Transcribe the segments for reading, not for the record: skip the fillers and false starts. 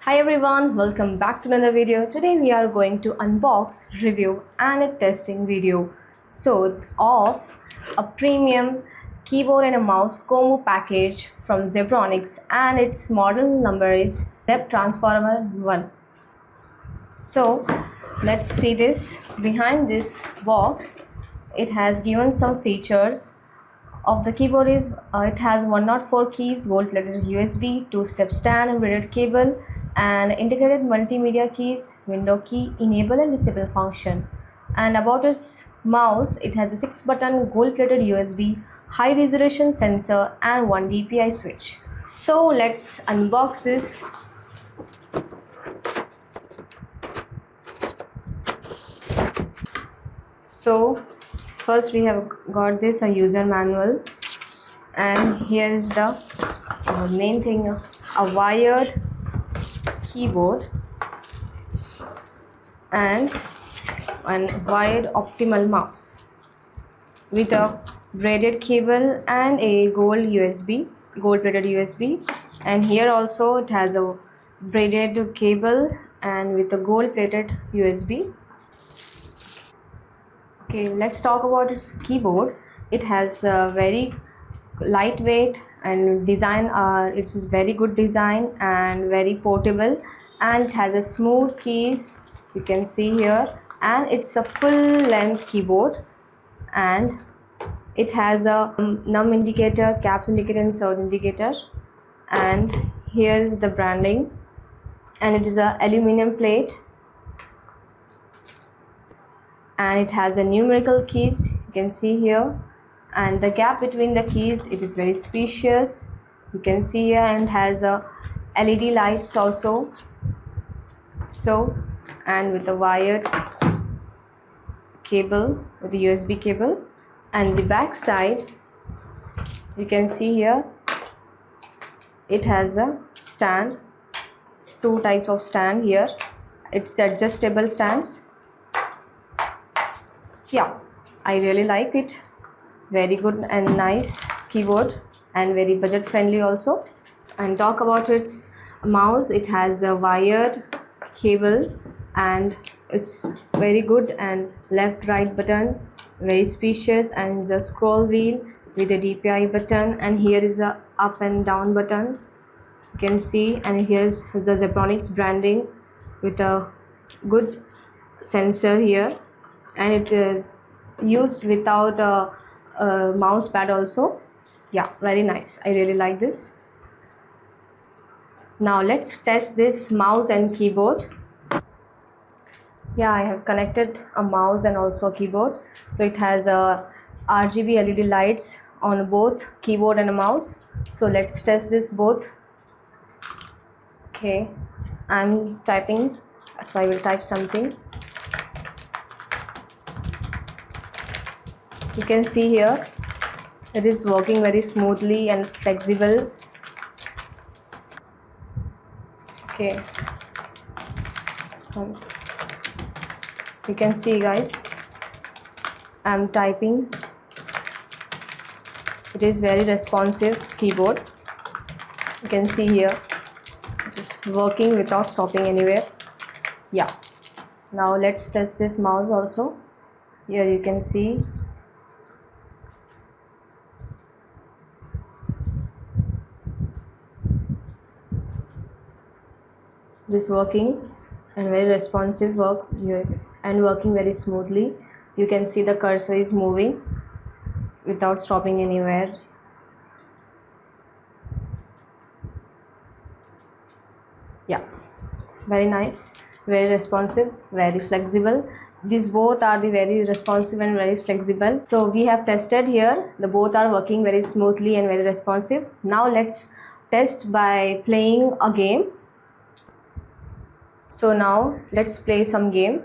Hi everyone, welcome back to another video. Today we are going to unbox, review and a testing video of a premium keyboard and a mouse combo package from Zebronics, and its model number is Zeb Transformer1. So let's see this. Behind this box it has given some features of the keyboard. It has 104 keys, gold-plated USB, 2-step stand and braided cable, and integrated multimedia keys, window key, enable and disable function. And about its mouse, it has a 6-button gold-plated USB, high-resolution sensor and 1 DPI switch. So let's unbox this. So first we have got this a user manual, and here is the main thing, a wired keyboard and wired optimal mouse with a braided cable and a gold-plated USB, and here also it has a braided cable and with a gold-plated USB. Okay, let's talk about its keyboard. It has a very lightweight and design. It's very good design and very portable, and it has a smooth keys, you can see here, and it's a full length keyboard, and it has a num indicator, caps indicator and surge indicator, and here's the branding, and it is a aluminum plate, and it has a numerical keys, you can see here, and the gap between the keys, it is very spacious, you can see here, and has a LED lights also, and with the wired cable, with the USB cable. And the back side, you can see here, it has a stand, 2 types of stand here. It's adjustable stands. Yeah, I really like it. Very good and nice keyboard, and very budget friendly also. And talk about its mouse, it has a wired cable, and it's very good, and left right button, very spacious, and the scroll wheel with a DPI button, and here is a up and down button, you can see, and here's the Zebronics branding with a good sensor here, and it is used without a mouse pad also. Yeah, very nice, I really like this. Now let's test this mouse and keyboard. Yeah, I have connected a mouse and also a keyboard. So it has a RGB LED lights on both keyboard and a mouse. So let's test this both. Okay, I'm typing, so I will type something. You can see here, it is working very smoothly and flexible. Okay, you can see guys, I'm typing. It is very responsive keyboard, you can see here, it is working without stopping anywhere. Yeah, now let's test this mouse also. Here you can see, this working and very responsive work here, and working very smoothly. You can see the cursor is moving without stopping anywhere. Yeah, very nice, very responsive, very flexible. These both are the very responsive and very flexible. So we have tested here, the both are working very smoothly and very responsive. Now let's test by playing a game. So now let's play some game.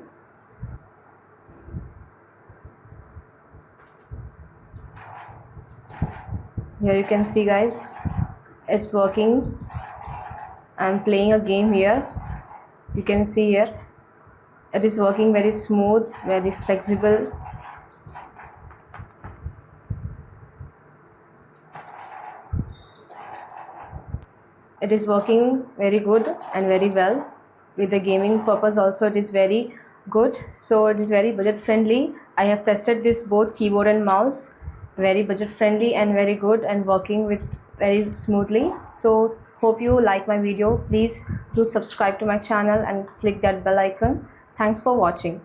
Here you can see guys, it's working. I'm playing a game here, you can see here, it is working very smooth, very flexible. it is working very good and very well. With the gaming purpose also it is very good. So it is very budget friendly. I have tested this both keyboard and mouse, very budget friendly and very good and working with very smoothly. So hope you like my video. Please do subscribe to my channel and click that bell icon. Thanks for watching.